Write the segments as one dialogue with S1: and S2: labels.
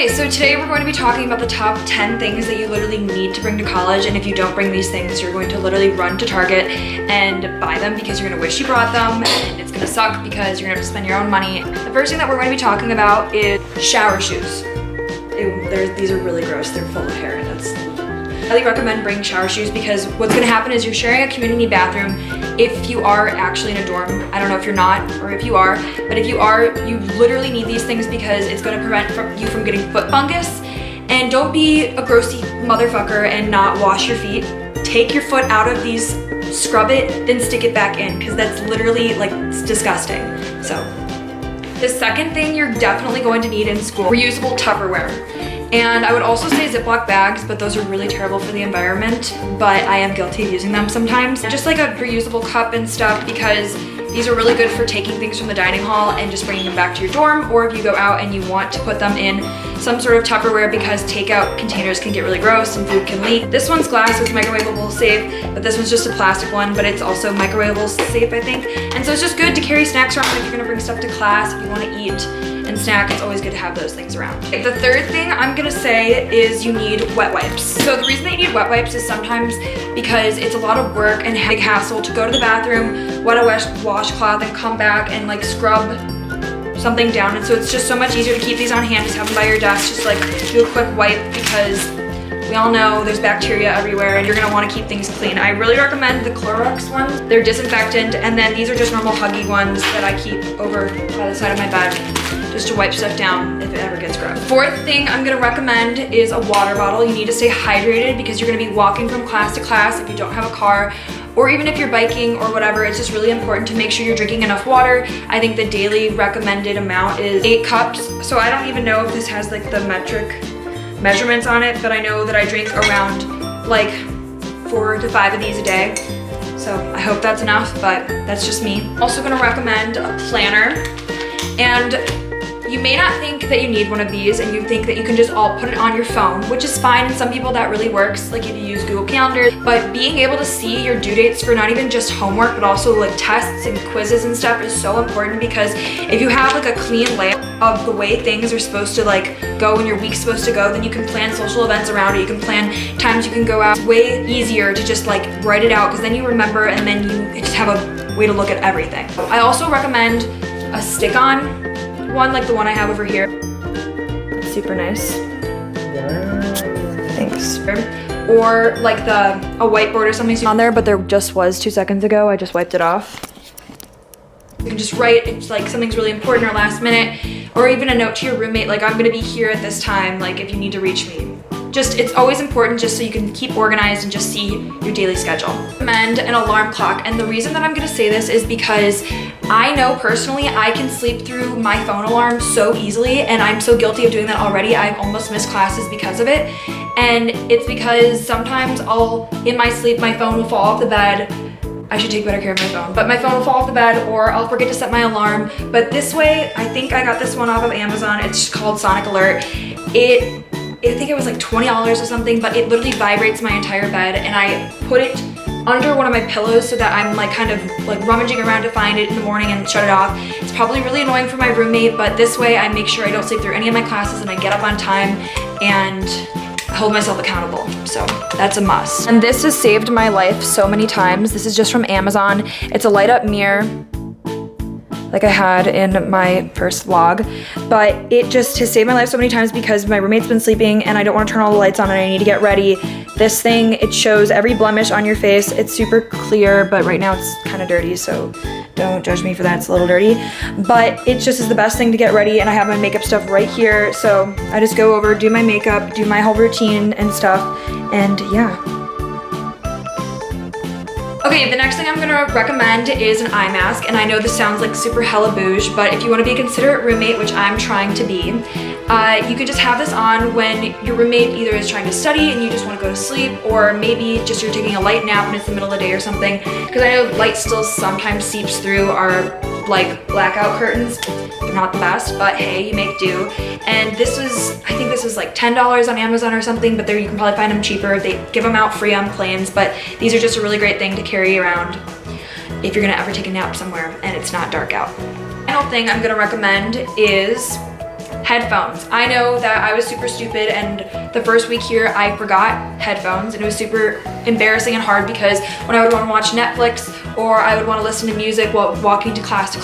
S1: Okay, so today we're going to be talking about the top 10 things that you literally need to bring to college, and if you don't bring these things, you're going to literally run to Target and buy them because you're gonna wish you brought them, and it's gonna suck because you're gonna have to spend your own money. The first thing that we're going to be talking about is shower shoes. These are really gross, they're full of hair. I highly recommend bringing shower shoes because what's gonna happen is you're sharing a community bathroom. If you are actually in a dorm, I don't know if you're not or if you are, but if you are, you literally need these things because it's gonna prevent you from getting foot fungus. And don't be a grossy motherfucker and not wash your feet. Take your foot out of these, scrub it, then stick it back in because that's literally like, it's disgusting. So, the second thing you're definitely going to need in school, reusable Tupperware. And I would also say Ziploc bags, but those are really terrible for the environment, but I am guilty of using them sometimes. Just like a reusable cup and stuff because these are really good for taking things from the dining hall and just bringing them back to your dorm, or if you go out and you want to put them in some sort of Tupperware because takeout containers can get really gross and food can leak. This one's glass, it's microwavable safe, but this one's just a plastic one, but it's also microwavable safe, I think. And so it's just good to carry snacks around if you're gonna bring stuff to class, if you wanna eat and snack, it's always good to have those things around. Okay, the third thing I'm gonna say is you need wet wipes. So the reason that you need wet wipes is sometimes because it's a lot of work and big hassle to go to the bathroom, wet a washcloth and come back and like scrub something down. And so it's just so much easier to keep these on hand, just have them by your desk, just like do a quick wipe because we all know there's bacteria everywhere and you're gonna wanna keep things clean. I really recommend the Clorox ones. They're disinfectant, and then these are just normal huggy ones that I keep over by the side of my bed just to wipe stuff down if it ever gets gross. Fourth thing I'm gonna recommend is a water bottle. You need to stay hydrated because you're gonna be walking from class to class if you don't have a car, or even if you're biking or whatever. It's just really important to make sure you're drinking enough water. I think the daily recommended amount is 8 cups. So I don't even know if this has like the metric measurements on it, but I know that I drink around like 4 to 5 of these a day. So I hope that's enough, but that's just me. Also gonna recommend a planner. And you may not think that you need one of these and you think that you can just all put it on your phone, which is fine. Some people that really works, like if you use Google Calendar, but being able to see your due dates for not even just homework, but also like tests and quizzes and stuff is so important because if you have like a clean layout of the way things are supposed to like go and your week's supposed to go, then you can plan social events around it. You can plan times you can go out. It's way easier to just like write it out because then you remember and then you just have a way to look at everything. I also recommend a stick-on one, like the one I have over here. Super nice. Thanks. Or like a whiteboard or something on there, but there just was 2 seconds ago. I just wiped it off. You can just write, it's like something's really important or last minute, or even a note to your roommate, like I'm gonna be here at this time, like if you need to reach me. Just, it's always important just so you can keep organized and just see your daily schedule. I recommend an alarm clock, and the reason that I'm gonna say this is because I know personally I can sleep through my phone alarm so easily, and I'm so guilty of doing that already. I've almost missed classes because of it, and it's because sometimes in my sleep, my phone will fall off the bed. I should take better care of my phone, but my phone will fall off the bed or I'll forget to set my alarm. But this way, I think I got this one off of Amazon. It's called Sonic Alert. I think it was like $20 or something, but it literally vibrates my entire bed, and I put it under one of my pillows so that I'm like kind of like rummaging around to find it in the morning and shut it off. It's probably really annoying for my roommate, but this way I make sure I don't sleep through any of my classes and I get up on time and hold myself accountable. So that's a must. And this has saved my life so many times. This is just from Amazon. It's a light up mirror, like I had in my first vlog, but it just has saved my life so many times because my roommate's been sleeping and I don't want to turn all the lights on and I need to get ready. This thing, it shows every blemish on your face. It's super clear, but right now it's kind of dirty, so don't judge me for that, it's a little dirty. But it just is the best thing to get ready, and I have my makeup stuff right here, so I just go over, do my makeup, do my whole routine and stuff, and yeah. Okay, the next thing I'm gonna recommend is an eye mask, and I know this sounds like super hella bouge, but if you wanna be a considerate roommate, which I'm trying to be, you could just have this on when your roommate either is trying to study and you just wanna go to sleep, or maybe just you're taking a light nap and it's the middle of the day or something, because I know light still sometimes seeps through our like blackout curtains. They're not the best, but hey, you make do. And this was, I think this was like $10 on Amazon or something, but there you can probably find them cheaper. They give them out free on planes, but these are just a really great thing to carry around if you're gonna ever take a nap somewhere and it's not dark out. The final thing I'm gonna recommend is Headphones. I know that I was super stupid and the first week here I forgot headphones and it was super embarrassing and hard because when I would want to watch Netflix or I would want to listen to music while walking to class,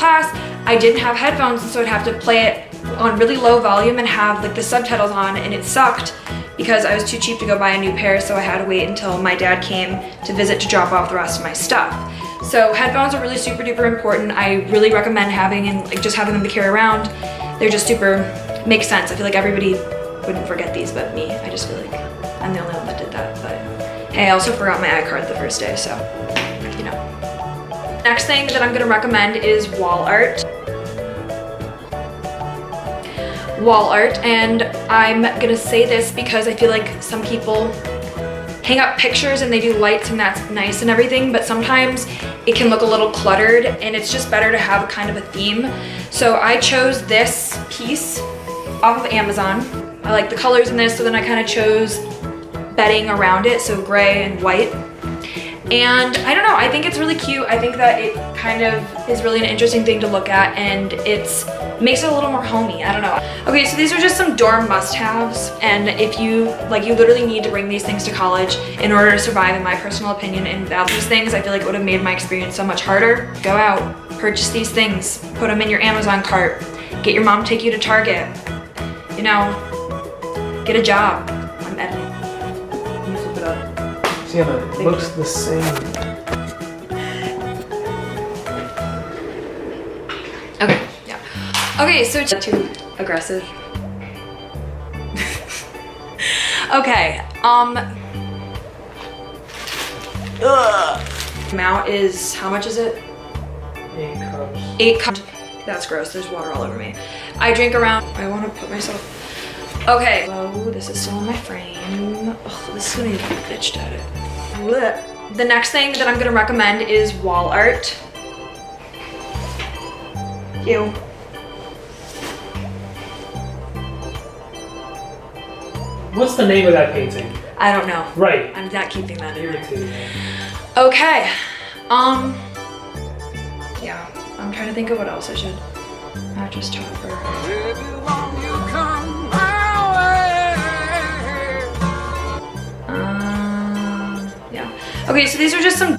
S1: I didn't have headphones, and so I'd have to play it on really low volume and have like the subtitles on, and it sucked because I was too cheap to go buy a new pair, so I had to wait until my dad came to visit to drop off the rest of my stuff. So headphones are really super duper important. I really recommend having and like just having them to carry around. They're just super, makes sense. I feel like everybody wouldn't forget these but me. I just feel like I'm the only one that did that, but hey, I also forgot my iCard the first day, so you know. Next thing that I'm gonna recommend is wall art. Wall art, and I'm gonna say this because I feel like some people hang up pictures and they do lights and that's nice and everything, but sometimes it can look a little cluttered and it's just better to have kind of a theme. So I chose this piece off of Amazon. I like the colors in this, so then I kind of chose bedding around it, so gray and white. And I don't know, I think it's really cute. I think that it kind of is really an interesting thing to look at, and it makes it a little more homey. I don't know. Okay, so these are just some dorm must-haves, and if you literally need to bring these things to college in order to survive, in my personal opinion. And without these things, I feel like it would have made my experience so much harder. Go out, purchase these things, put them in your Amazon cart, get your mom to take you to Target, you know, get a job. I'm editing. Let me flip it up.
S2: Sienna, it looks the same.
S1: Okay, yeah. Okay, so too aggressive. Okay, amount is, how much is it?
S2: 8 cups.
S1: 8 cups. That's gross, there's water all over me. I drink around, I want to put myself, okay. Oh, this is still in my frame. Oh, this is gonna be a bitch to edit. Blech. The next thing that I'm gonna recommend is wall art. Ew.
S2: What's the name of that painting?
S1: I don't know.
S2: Right.
S1: I'm not keeping that in there.
S2: Irritating.
S1: Okay. Yeah. I'm trying to think of what else I should. Not just Tupperware. Yeah. Okay, so these are just some